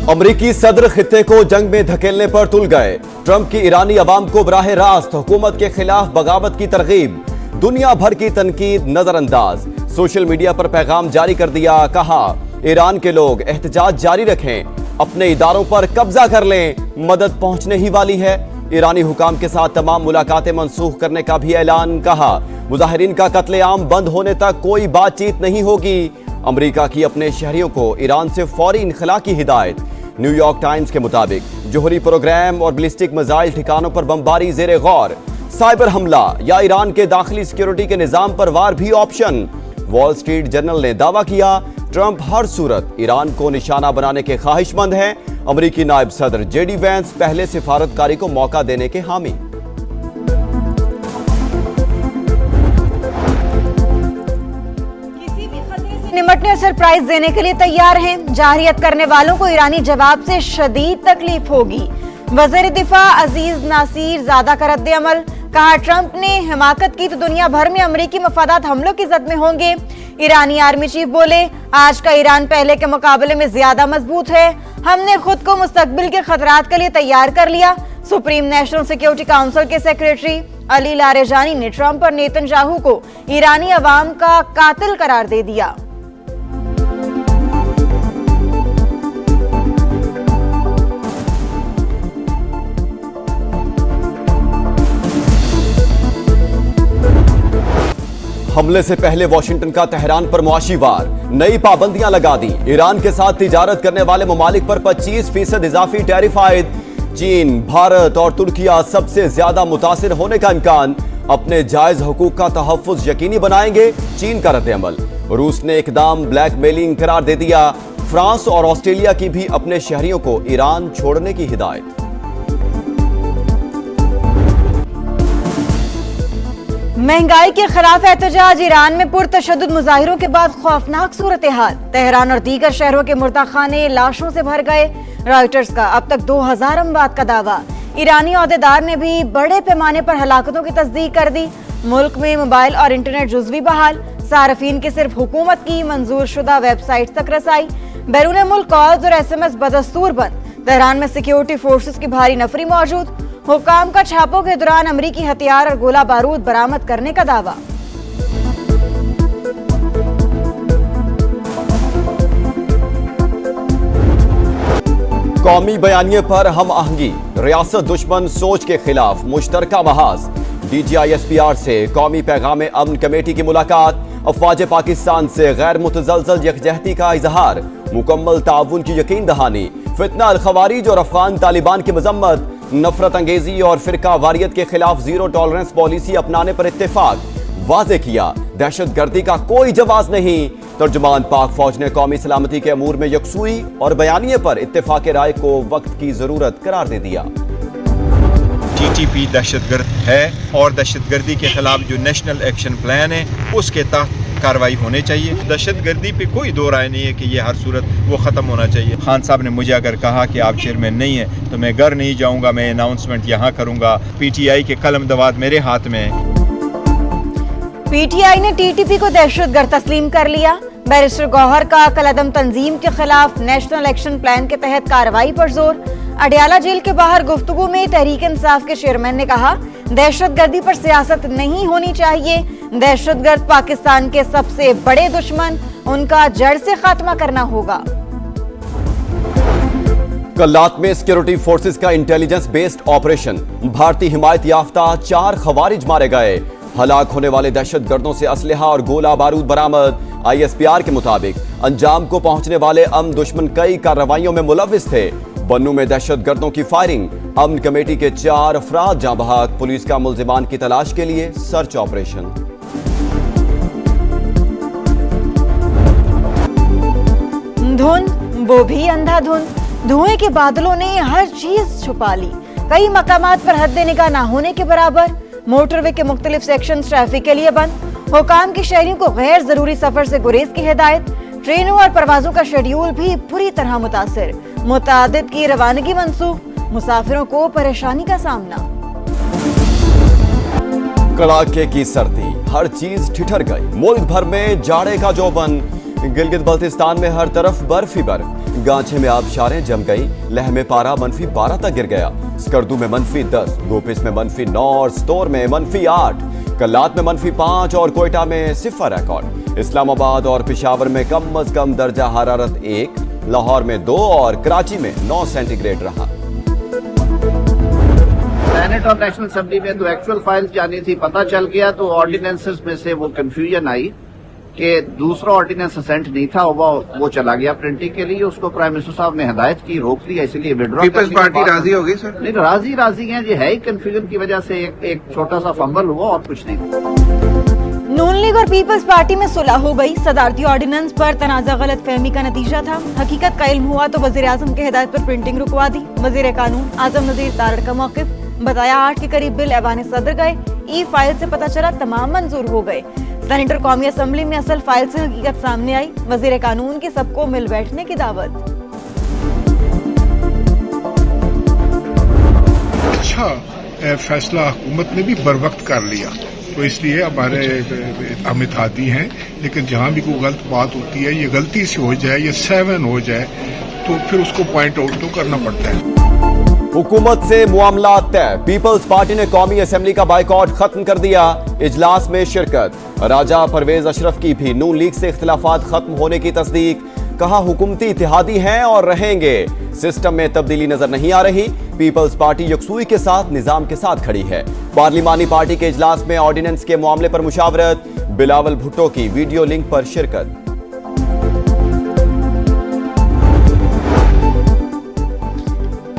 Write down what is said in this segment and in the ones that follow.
अमरीकी सदर खित्ते को जंग में धकेलने पर तुल गए। ट्रंप की ईरानी अवाम को बराह रास्त हुकूमत के खिलाफ बगावत की तरगीब। दुनिया भर की तनकीद नजरअंदाज। सोशल मीडिया पर पैगाम जारी कर दिया। कहा, ईरान के लोग एहतजाज जारी रखें, अपने इदारों पर कब्जा कर लें, मदद पहुंचने ही वाली है। ईरानी हुकाम के साथ तमाम मुलाकातें मनसूख करने का भी ऐलान। कहा, मुजाहिरीन का कत्लेआम बंद होने तक कोई बातचीत नहीं होगी। अमरीका की अपने शहरियों को ईरान से फौरी इनखला की हिदायत। न्यूयॉर्क टाइम्स के मुताबिक जोहरी प्रोग्राम और बैलिस्टिक मिसाइल ठिकानों पर बमबारी जेर गौर। साइबर हमला या ईरान के दाखिली सिक्योरिटी के निजाम पर वार भी ऑप्शन। वॉल स्ट्रीट जर्नल ने दावा किया, ट्रंप हर सूरत ईरान को निशाना बनाने के ख्वाहिशमंद हैं। अमरीकी नायब सदर जेडी वैंस पहले सिफारतकारी को मौका देने के हामी। निमटने और सरप्राइज देने के लिए तैयार हैं। जाहिरियत करने वालों को ईरानी जवाब से शदीद तकलीफ होगी। वज़ीर दिफा अजीज नासीर ज़ादा का रद्द-ए-अमल। कहा, ट्रंप ने हिमाकत की तो दुनिया भर में अमरीकी मफादात हमलों की जद में होंगे। ईरानी आर्मी चीफ बोले, आज का ईरान पहले के मुकाबले में ज्यादा मजबूत है। हमने खुद को मुस्तकबिल के खतरात के लिए तैयार कर लिया। सुप्रीम नेशनल सिक्योरिटी काउंसिल के सेक्रेटरी अली लारेजानी ने ट्रंप और नेतन्याहू को ईरानी अवाम का कातिल करार दे दिया। हमले से पहले वाशिंगटन का तेहरान पर मुआशी वार, नई पाबंदियां लगा दी। ईरान के साथ तिजारत करने वाले ममालिक पर 25% इजाफी टैरिफ आयद। चीन, भारत और तुर्किया सबसे ज्यादा मुतासिर होने का इम्कान। अपने जायज हुकूक का तहफ्फुज यकीनी बनाएंगे, चीन का रद्द-ए-अमल। रूस ने इकदाम ब्लैकमेलिंग करार दे दिया। फ्रांस और ऑस्ट्रेलिया की भी अपने शहरियों को ईरान छोड़ने की हिदायत। महंगाई के खिलाफ एहतजाज। ईरान में पुरतशद्दुद मुजाहिरों के बाद खौफनाक सूरत हाल। तेहरान और दीगर शहरों के मुर्दाखाने लाशों से भर गए। रॉयटर्स का अब तक 2000 अमवात का दावा। ईरानी ओहदेदार ने भी बड़े पैमाने पर हलाकतों की तस्दीक कर दी। मुल्क में मोबाइल और इंटरनेट जुज़वी बहाल। सार्फिन के सिर्फ हुकूमत की मंजूर शुदा वेबसाइट तक रसाई। बैरून मुल्क कॉल्स और SMS बदस्तूर बंद। तेहरान में सिक्योरिटी फोर्सेस की भारी नफरी मौजूद। हुकाम का छापों के दौरान अमरीकी हथियार और गोला बारूद बरामद करने का दावा। कौमी बयानिए पर हम आहंगी। रियासत दुश्मन सोच के खिलाफ मुश्तरका महाज। DGISPR से कौमी पैगाम अमन कमेटी की मुलाकात। अफवाज पाकिस्तान से गैर मुतज़लज़ल यकजहती का इजहार। मुकम्मल ताउन की यकीन दहानी। फितना अल खवारिज और अफगान तालिबान की मजम्मत। नफरत अंगेजी और फिरका वारियत के खिलाफ जीरो टॉलरेंस पॉलिसी अपनाने पर इत्तेफाक। वाज़े किया, दहशत गर्दी का कोई जवाब नहीं। तर्जुमान पाक फौज ने कौमी सलामती के अमूर में यकसुई और बयानिए पर इत्तेफाक राय को वक्त की जरूरत करार दे दिया। TTP दहशतगर्द है और दहशतगर्दी के खिलाफ जो नेशनल एक्शन प्लान है उसके तहत कार्रवाई होनी चाहिए। दहशतगर्दी पे कोई दो राय नहीं है कि ये हर सूरत वो ख़त्म होना चाहिए। खान साहब ने मुझे अगर कहा कि आप चेयरमैन नहीं है तो मैं घर नहीं जाऊंगा, मैं अनाउंसमेंट यहाँ करूंगा। PTI के कलम दवात मेरे हाथ में है। PTI ने TTP को दहशतगर्द तस्लीम कर लिया। बैरिस्टर गौहर का कलअदम तंजीम के खिलाफ नेशनल एक्शन प्लान के तहत कार्रवाई पर जोर। अडयाला जेल के बाहर गुफ्तगू में तहरीक इंसाफ के चेयरमैन ने कहा, दहशतगर्दी पर सियासत नहीं होनी चाहिए। दहशतगर्द पाकिस्तान के सबसे बड़े दुश्मन, उनका जड़ से खात्मा करना होगा। कल्लात में सिक्योरिटी फोर्सेस का इंटेलिजेंस बेस्ड ऑपरेशन। भारतीय हिमायत याफ्ता 4 खवारिज मारे गए। हलाक होने वाले दहशतगर्दों से असलहा और गोला बारूद बरामद। ISPR के मुताबिक अंजाम को पहुंचने वाले अमन दुश्मन कई कार्रवाइयों में मुलव्विस थे। बन्नू में दहशतगर्दों की फायरिंग। अमन कमेटी के 4 अफराद जाँ बहक। पुलिस का मुल्जिमान की तलाश के लिए सर्च ऑपरेशन। धुंध, वो भी अंधाधुंध। धुएं के बादलों ने हर चीज छुपा ली। कई मकामात पर हद निगाह ना होने के बराबर। मोटरवे के मुख्तलिफ सेक्शन ट्रैफिक के लिए बंद। हुकाम के शहरियों को गैर जरूरी सफर से गुरेज की हिदायत। ट्रेनों और परवाजों का शेड्यूल भी पूरी तरह मुतासिर। मुतादिद की रवानगी मंसूख। मुसाफिरों को परेशानी का सामना। कड़ाके की सर्दी, हर चीज ठिठर गई। मुल्क भर में जाड़े का जोबन। गिलगित बल्तिस्तान में हर तरफ बर्फ ही बर्फ। गांछे में आबशारें जम गई, लह में पारा -12 तक गिर गया। स्कर्दू में -10, गोपिस में -9 और स्टोर में -8, कल्लात में -5 और कोयटा में 0 रिकॉर्ड। इस्लामाबाद और पेशावर में कम से कम दर्जा हरारत 1, लाहौर में 2 और कराची में 9 सेंटीग्रेड रहा। सेनेट और नेशनल असेंबली में तो एक्चुअल फाइल्स जानी थी, पता चल गया तो ऑर्डिनेंसेस में से वो कंफ्यूजन आई कि दूसरा ऑर्डिनेंस असेंट नहीं था, वो चला गया प्रिंटिंग के लिए। उसको प्राइम मिनिस्टर साहब ने हिदायत की, रोक लिया, इसलिए विड्रॉ। पीपल्स पार्टी राजी हो गई सर? नहीं, राजी है, ये है ही कंफ्यूजन की वजह से एक छोटा सा फंबल हुआ और कुछ नहीं। नून लीग और पीपल्स पार्टी में सुलह हो गई। सदारती ऑर्डिनेंस पर तनाज़ा गलत फहमी का नतीजा था। हकीकत का इल्म हुआ तो वजीर आजम की हिदायत पर प्रिंटिंग रुकवा दी। वजीर कानून आजम नजीर तारड़ का मौक़िफ़, बताया 8 के करीब बिल ऐवान सदर गए। ई फाइल से पता चला तमाम मंजूर हो गए। सेनेटर कौमी असम्बली में असल फाइल से हकीकत सामने आई। वजीर कानून की सबको मिल बैठने की दावत। अच्छा फैसला हुकूमत ने भी बर वक्त कर लिया, तो इसलिए हमारे हम इत्तेहादी हैं, लेकिन जहां भी कोई गलत बात होती है, ये गलती से हो जाए, ये 7 हो जाए, तो फिर उसको पॉइंट आउट तो करना पड़ता है। हुकूमत से मामला तय। पीपल्स पार्टी ने कौमी असेंबली का बाइकआउट खत्म कर दिया। इजलास में शिरकत। राजा परवेज अशरफ की भी नून लीग से इख्तिलाफात खत्म होने की तस्दीक। कहा हुकूमती इत्तेहादी हैं और रहेंगे, सिस्टम में तब्दीली नजर नहीं आ रही। पीपल्स पार्टी यकसूई के साथ निजाम के साथ खड़ी है। पार्लिमानी पार्टी के इजलास में ऑर्डिनेंस के मामले पर मुशावरत। बिलावल भुट्टो की वीडियो लिंक पर शिरकत।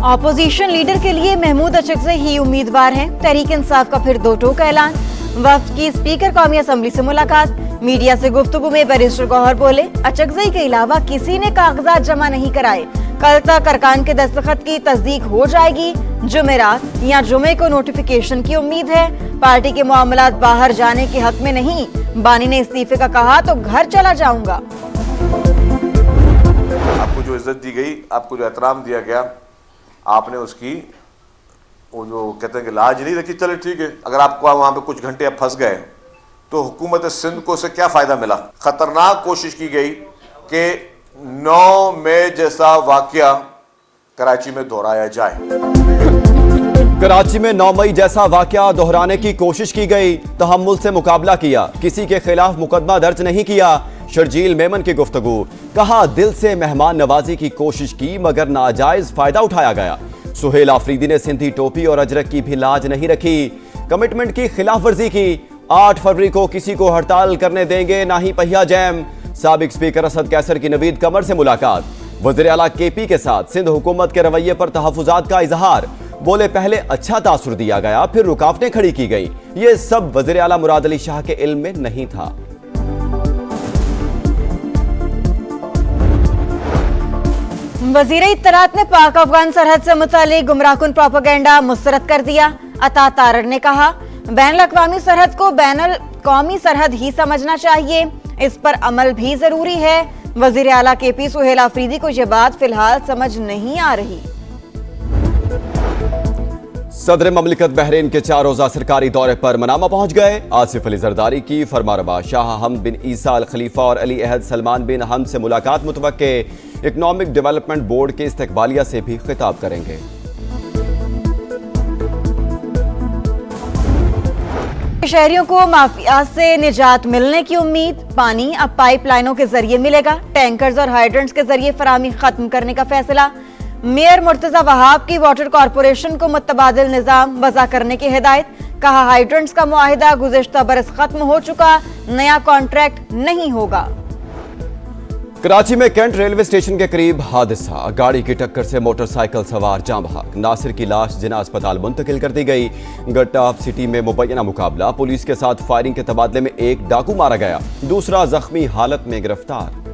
ऑपोजिशन लीडर के लिए महमूद अचकज़ई ही उम्मीदवार हैं। तहरीक इंसाफ का फिर 2 टोक ऐलान। वफ्द की स्पीकर कौमी असम्बली से मुलाकात। मीडिया से गुफ्तगू में बैरिस्टर गौहर बोले, अचकज़ई के अलावा किसी ने कागजात जमा नहीं कराए। कल तक अरकान के दस्तखत की तस्दीक हो जाएगी। जुमेरात या जुमे को नोटिफिकेशन की उम्मीद है। पार्टी के मामलात बाहर जाने के हक में नहीं। बानी ने इस्तीफे का कहा तो घर चला जाऊंगा। आपको जो इज्जत दी गई, आपको जो एहतराम दिया गया, आपने उसकी वो जो कहते हैं कि लाज नहीं रखी। चले ठीक है, अगर आपको वहाँ पे कुछ घंटे आप फंस गए तो हुकूमत सिंध को से क्या फ़ायदा मिला। ख़तरनाक कोशिश की गई कि 9 मई जैसा वाक़या कराची में दोहराया जाए। कराची में 9 मई जैसा वाक़या दोहराने की कोशिश की गई। तहम्मुल से मुकाबला किया, किसी के खिलाफ मुकदमा दर्ज नहीं किया। शर्जील मेमन की गुफ्तगू। कहा दिल से मेहमान नवाजी की कोशिश की मगर नाजायज फायदा उठाया गया। सुहेल आफरीदी ने सिंधी टोपी और अजरक की भी लाज नहीं रखी। कमिटमेंट की खिलाफ वर्जी की। 8 फरवरी को किसी को हड़ताल करने देंगे ना ही पहिया जैम। साबिक स्पीकर असद कैसर की नवीद कमर से मुलाकात। वज़ीर आला केपी के साथ सिंध हुकूमत के रवैये पर तहफ़्फ़ुज़ात का इजहार। बोले पहले अच्छा तासुर दिया गया, फिर रुकावटें खड़ी की गई। ये सब वज़ीर आला मुराद अली शाह के इल्म में नहीं था। वज़ीर इत्तलात ने पाक अफगान सरहद से मुतालिक गुमराहकुन प्रोपेगेंडा मुस्तरद कर दिया। अता तारड़ ने कहा बैनुल अक़वामी सरहद को बैनुल कौमी सरहद ही समझना चाहिए, इस पर अमल भी जरूरी है। वज़ीर आला केपी सुहेल आफरीदी को यह बात फिलहाल समझ नहीं आ रही। सदर ममलिकत बहरीन के 4 रोज़ा सरकारी दौरे पर मनामा पहुंच गए। आसिफ अली जरदारी की फरमारवा। शाह हमद बिन ईसा अल खलीफा और अली अहद सलमान बिन हमद से मुलाकात मुतवक्के। इकनॉमिक डेवलपमेंट बोर्ड के इस्तकबालिया से भी खिताब करेंगे। शहरियों को माफिया से निजात मिलने की उम्मीद। पानी अब पाइपलाइनों के जरिए मिलेगा। टैंकर्स और हाइड्रेंट्स के जरिए फराहमी खत्म करने का फैसला। मेयर मुर्तजा वहाब की वाटर कॉरपोरेशन को मुतबादिल निजाम वज़ा करने की हिदायत। कहा हाइड्रेंट्स का मुआहिदा गुज़िश्ता बरस खत्म हो चुका, नया कॉन्ट्रैक्ट नहीं होगा। कराची में कैंट रेलवे स्टेशन के करीब हादसा। गाड़ी की टक्कर से मोटरसाइकिल सवार जाँ बहक। नासिर की लाश जिना अस्पताल मुंतकिल कर दी गई। गट्टाफ सिटी में मुबैना मुकाबला। पुलिस के साथ फायरिंग के तबादले में एक डाकू मारा गया, दूसरा जख्मी हालत में गिरफ्तार।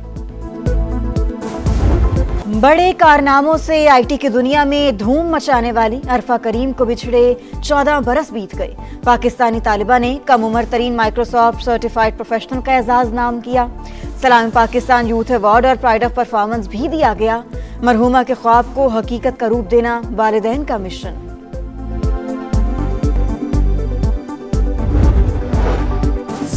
बड़े कारनामों से आईटी की दुनिया में धूम मचाने वाली अरफा करीम को बिछड़े 14 बरस बीत गए। पाकिस्तानी तालिबा ने कम उम्र तरीन माइक्रोसॉफ्ट सर्टिफाइड प्रोफेशनल का एजाज नाम किया। सलाम पाकिस्तान यूथ अवार्ड और प्राइड ऑफ परफॉर्मेंस भी दिया गया। मरहूमा के ख्वाब को हकीकत का रूप देना वालिदैन का मिशन।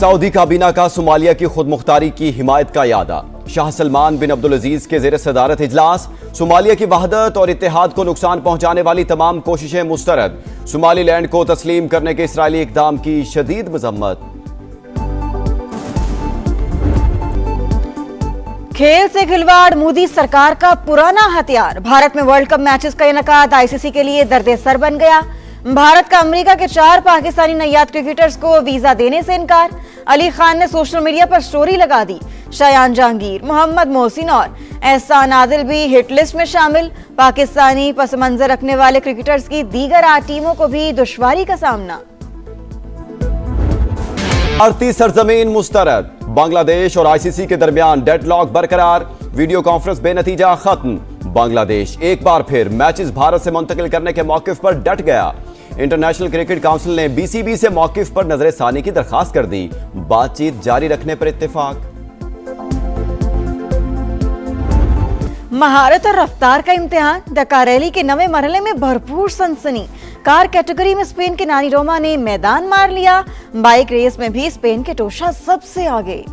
सऊदी काबीना का सोमालिया की खुद मुख्तारी की हिमायत का इरादा। शाह सलमान बिन अब्दुल अजीज के जेर सदारत इजलास। सोमालिया की वहदत और इत्तेहाद को नुकसान पहुंचाने वाली तमाम कोशिशें मुस्तरद। सोमालीलैंड को तस्लीम करने के इसराइली इकदाम की शदीद मजम्मत। खेल से खिलवाड़ मोदी सरकार का पुराना हथियार। भारत में वर्ल्ड कप मैचेस का इनेकाद आईसीसी के लिए दर्द-ए-सर बन गया। भारत का अमेरिका के 4 पाकिस्तानी नैयाद क्रिकेटर्स को वीजा देने से इनकार। अली खान ने सोशल मीडिया पर स्टोरी लगा दी। शायान जहांगीर, मोहम्मद मोहसिन और एहसान आदिल भी हिट लिस्ट में शामिल। पाकिस्तानी पस मंजर रखने वाले क्रिकेटर्स की दीगर 8 टीमों को भी दुश्वारी का सामना। भारतीय सरजमीन मुस्तरद। बांग्लादेश और आईसीसी के दरमियान डेडलॉक बरकरार। वीडियो कॉन्फ्रेंस बेनतीजा खत्म। बांग्लादेश एक बार फिर मैचेस भारत से मुंतकिल करने के मौकिफ पर डट गया। इंटरनेशनल क्रिकेट काउंसिल ने बीसीबी से मौकिफ पर नजरसानी की दरखास्त कर दी। बातचीत जारी रखने पर इत्तेफाक। महारत और रफ्तार का इम्तिहान। डकार रैली के नवे मरहले में भरपूर सनसनी। कार कैटेगरी में स्पेन के नानी रोमा ने मैदान मार लिया। बाइक रेस में भी स्पेन के टोशा सबसे आगे।